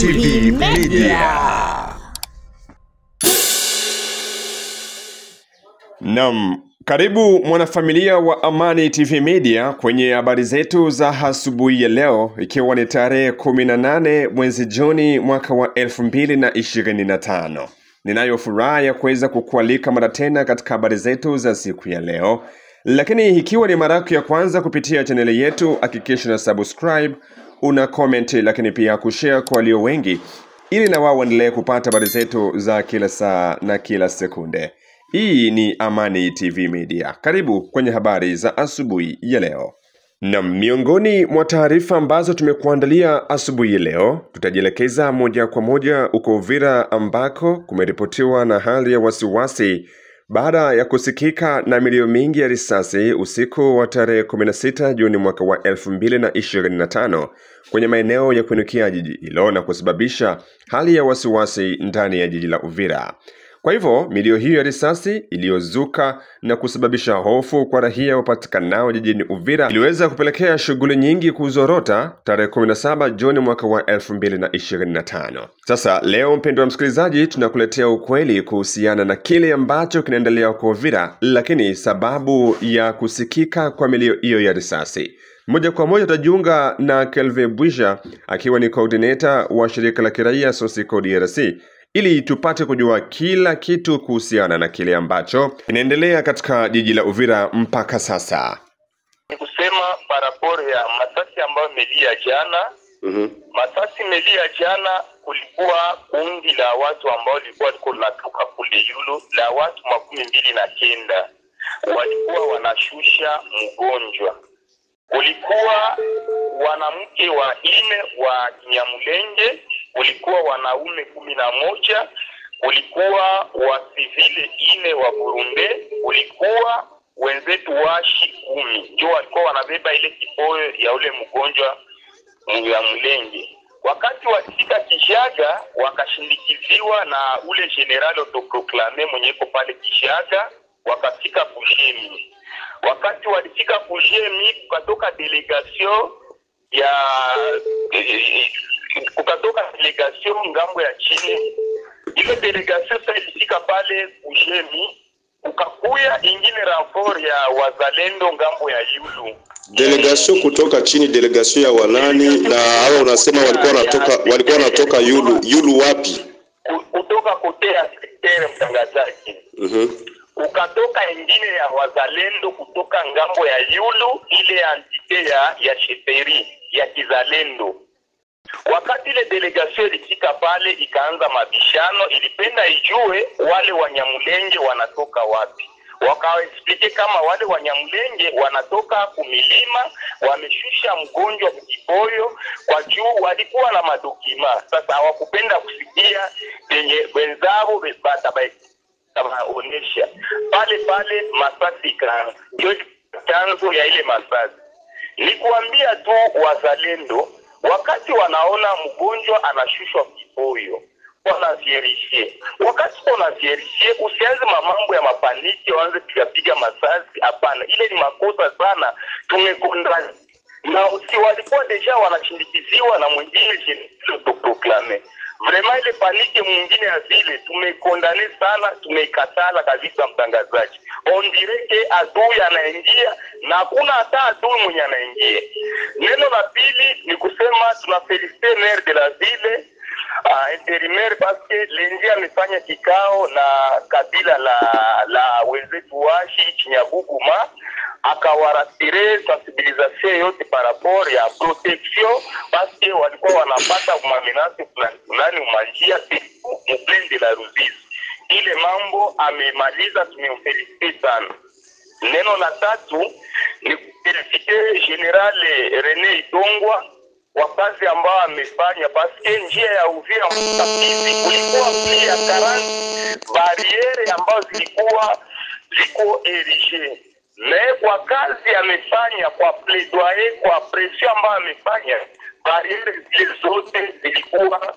TV Media. Naam, karibu mwanafamilia wa Amani TV Media kwenye habari zetu za asubuhi ya leo, ikiwa ni tarehe 18 mwezi Juni mwaka wa 2025. Ninayo furaha ya kuweza kukualika mara tena katika habari zetu za siku ya leo. Lakini ikiwa ni mara yako ya kwanza kupitia chaneli yetu, hakikisha na subscribe, una comment, lakini pia kushare kwa walio wengi, ili na wao waendelee kupata habari zetu za kila saa na kila sekunde. Hii ni Amani TV Media. Karibu kwenye habari za asubuhi ya leo. Na miongoni mwa taarifa ambazo tumekuandalia asubuhi ya leo, tutajielekeza moja kwa moja huko Uvira ambako kumeripotiwa na hali ya wasiwasi baada ya kusikika na milio mingi ya risasi usiku wa tarehe 16 Juni mwaka wa 2025 kwenye maeneo ya kuinukia jiji hilo na kusababisha hali ya wasiwasi ndani ya jiji la Uvira. Kwa hivyo, milio hiyo ya risasi iliyozuka na kusababisha hofu kwa raia wapatikanao jijini Uvira iliweza kupelekea shughuli nyingi kuzorota tarehe 17 Juni mwaka wa 2025. Sasa leo, mpendwa wa msikilizaji, tunakuletea ukweli kuhusiana na kile ambacho kinaendelea kwa Uvira, lakini sababu ya kusikika kwa milio hiyo ya risasi. Moja kwa moja tutajiunga na Kelvin Bwisha akiwa ni coordinator wa shirika la kiraia Sosiko DRC, ili tupate kujua kila kitu kuhusiana na kile ambacho kinaendelea katika jiji la Uvira mpaka sasa. Ni kusema paraporo ya masasi ambayo melia jana. Masasi melia jana, kulikuwa kundi la watu ambao walikuwa natoka kule Yulu, la watu 29 walikuwa wanashusha mgonjwa. Kulikuwa wanamke wa 4 wa Nyamulenge, kulikuwa wanaume 11, kulikuwa wasivile 4 wa Burundi, kulikuwa wenzetu washi 10. Ndio walikuwa wanabeba ile kipoyo ya ule mgonjwa ya Mulenge. Wakati walifika Kishaga, wakashindikiziwa na ule general autoproclamé mwenye yuko pale Kishaga, wakafika Bushemi. Wakati walifika Bushemi, kukatoka delegation ngambo ya chini. Ile delegation sasa ilifika pale Bushemi, ukakuya ingine rapport ya wazalendo ngambo ya Yulu. Delegation kutoka chini, delegation ya wanani? Na hao unasema walikuwa wanatoka Yulu wapi? Kutoka kote ya sekretari mtangazaji. Ukatoka ingine ya wazalendo kutoka ngambo ya Yulu, ile entite ya sheperi ya kizalendo. Wakati ile delegation ilifika pale, ikaanza mabishano, ilipenda ijue wale Wanyamulenge wanatoka wapi. Wakaexplike kama wale Wanyamulenge wanatoka kumilima, wameshusha mgonjwa mkipoyo kwa juu, walikuwa na madokima. Sasa hawakupenda kusikia yenye wenzao onesha pale masasi ikaanza. Ndio chanzo ya ile masasi. Nikuambia tu wazalendo, wakati wanaona mgonjwa anashushwa kipoyo, wanazierishie. Wakati wanazierishie, usianze mambo ya mapaniki, waanze piga masasi. Hapana, ile ni makosa sana, tumekondana. Na usi walikuwa deja wanashindikiziwa na mwingine general autoproclamé. Vraiment ile paniki mwingine ya vile tumekondane sana, tumeikatala kabisa mtangazaji. On dirait que adui anaingia na hakuna hata adui mwenye anaingia. Neno la pili ni kusema tunafelicite maire de la ville intérimaire parce que lundi amefanya kikao na kabila la wenzetu washi Chinyabuguma, akawarasire sensibilisation yote par rapport ya protection parce que walikuwa wanapata mamenasi fulani umanjia mplaine de la Ruzizi. Ile mambo amemaliza, tumemfelicite sana. Neno la tatu ni kufelicite General René Itongwa kwa kazi ambao amefanya, paske njia ya Uvira mtapizi kulikuwa pia 40 barriere ambao ziko erige. Na kwa kazi amefanya, kwa plaidoyer, kwa pression ambao amefanya, barriere zile zote zilikuwa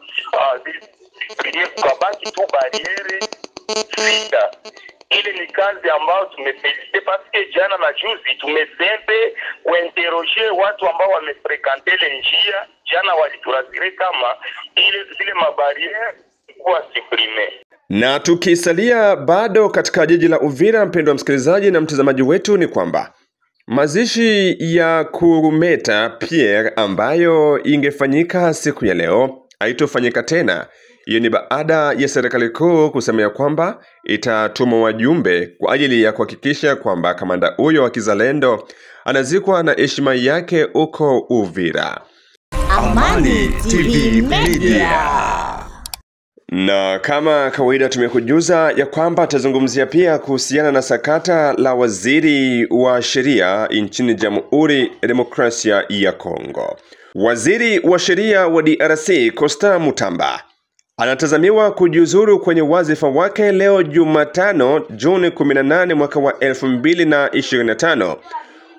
kwa baki tu barriere sita. Ile ni kazi ambayo tumefelicite parce jana na juzi tumesempe kuinterroger watu ambao wamefrekante ile njia. Jana waliturasire kama zile mabariere kuwa supprime. Na tukisalia bado katika jiji la Uvira, mpendwa msikilizaji na mtazamaji wetu, ni kwamba mazishi ya Kurumeta Pierre ambayo ingefanyika siku ya leo haitofanyika tena. Hiyo ni baada ya serikali kuu kusema kwamba itatuma wajumbe kwa ajili ya kuhakikisha kwamba kamanda huyo wa kizalendo anazikwa na heshima yake huko Uvira. Amani TV Media. Na kama kawaida tumekujuza ya kwamba tazungumzia pia kuhusiana na sakata la waziri wa sheria nchini Jamhuri ya Demokrasia ya Kongo. Waziri wa sheria wa DRC Constant Mutamba anatazamiwa kujiuzuru kwenye wazifa wake leo Jumatano Juni 18 mwaka wa 2025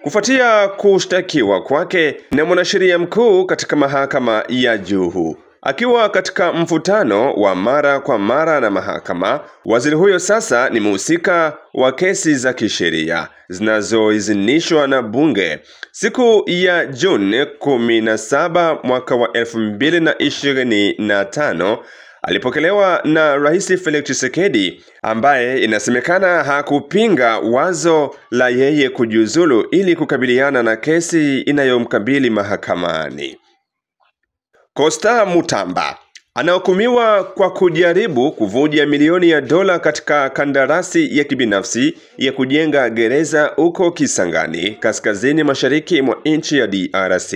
kufuatia kushtakiwa kwake na mwanasheria mkuu katika mahakama ya juu. Akiwa katika mvutano wa mara kwa mara na mahakama, waziri huyo sasa ni mhusika wa kesi za kisheria zinazoidhinishwa na bunge. Siku ya Juni 17 mwaka wa 2025 alipokelewa na Rais Felix Tshisekedi ambaye inasemekana hakupinga wazo la yeye kujiuzulu ili kukabiliana na kesi inayomkabili mahakamani. Constant Mutamba anahukumiwa kwa kujaribu kuvuja milioni ya dola katika kandarasi ya kibinafsi ya kujenga gereza huko Kisangani, kaskazini mashariki mwa nchi ya DRC.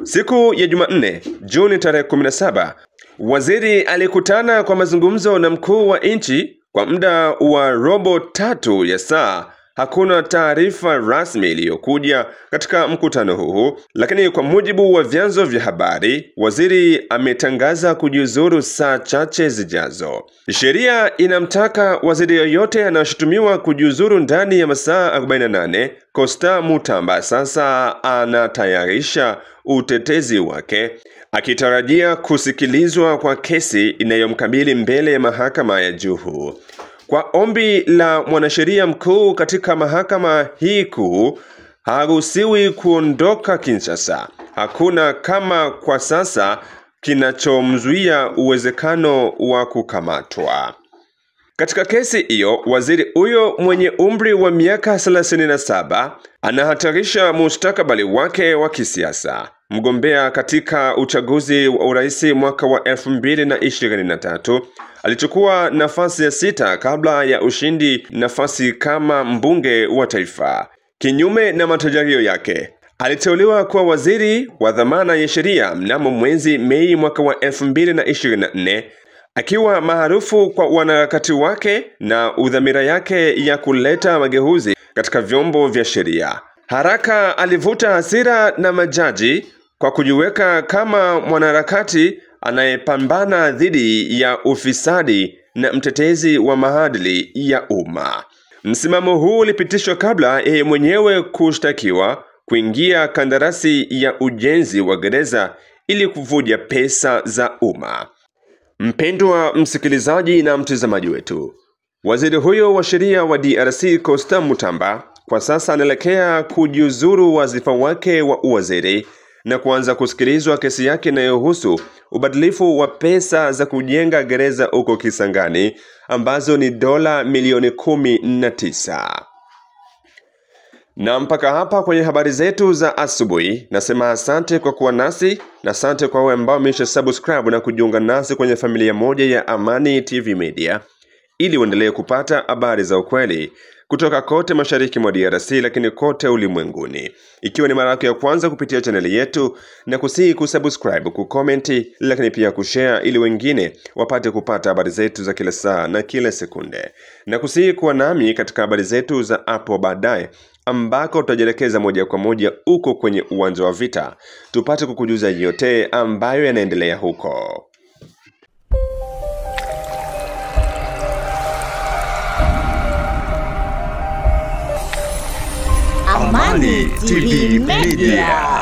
Siku ya Jumanne, Juni tarehe 17, waziri alikutana kwa mazungumzo na mkuu wa nchi kwa muda wa robo 3 ya saa. Hakuna taarifa rasmi iliyokuja katika mkutano huu, lakini kwa mujibu wa vyanzo vya habari, waziri ametangaza kujiuzuru saa chache zijazo. Sheria inamtaka waziri yoyote anayeshutumiwa kujiuzuru ndani ya masaa 48. Constant Mutamba sasa anatayarisha utetezi wake, akitarajia kusikilizwa kwa kesi inayomkabili mbele ya mahakama ya juu. Kwa ombi la mwanasheria mkuu katika mahakama hii kuu, haruhusiwi kuondoka Kinshasa. Hakuna kama kwa sasa kinachomzuia uwezekano wa kukamatwa. Katika kesi hiyo, waziri huyo mwenye umri wa miaka 37 anahatarisha mustakabali wake wa kisiasa. Mgombea katika uchaguzi wa urais mwaka wa 2023 alichukua nafasi ya 6 kabla ya ushindi nafasi kama mbunge wa taifa. Kinyume na matarajio yake, aliteuliwa kuwa waziri wa dhamana ya sheria mnamo mwezi Mei mwaka wa 2024, akiwa maarufu kwa wanaharakati wake na udhamira yake ya kuleta mageuzi katika vyombo vya sheria. Haraka alivuta hasira na majaji kwa kujiweka kama mwanaharakati anayepambana dhidi ya ufisadi na mtetezi wa maadili ya umma. Msimamo huu ulipitishwa kabla yeye mwenyewe kushtakiwa kuingia kandarasi ya ujenzi wa gereza ili kuvuja pesa za umma. Mpendwa msikilizaji na mtazamaji wetu, waziri huyo wa sheria wa DRC Constant Mutamba kwa sasa anaelekea kujiuzuru wazifa wake wa uwaziri na kuanza kusikilizwa kesi yake inayohusu ubadilifu wa pesa za kujenga gereza huko Kisangani ambazo ni dola milioni 19. Na mpaka hapa kwenye habari zetu za asubuhi, nasema asante kwa kuwa nasi na asante kwa wewe ambao umesha-subscribe na kujiunga nasi kwenye familia moja ya Amani TV Media ili uendelee kupata habari za ukweli kutoka kote mashariki mwa DRC lakini kote ulimwenguni. Ikiwa ni mara yako ya kwanza kupitia chaneli yetu, na kusihi kusubscribe, kukomenti lakini pia kushare ili wengine wapate kupata habari zetu za kila saa na kila sekunde. Na kusihi kuwa nami katika habari zetu za hapo baadaye ambako tutajelekeza moja kwa moja uko kwenye uwanja wa vita, tupate kukujuza yote ambayo yanaendelea huko. Amani TV Media.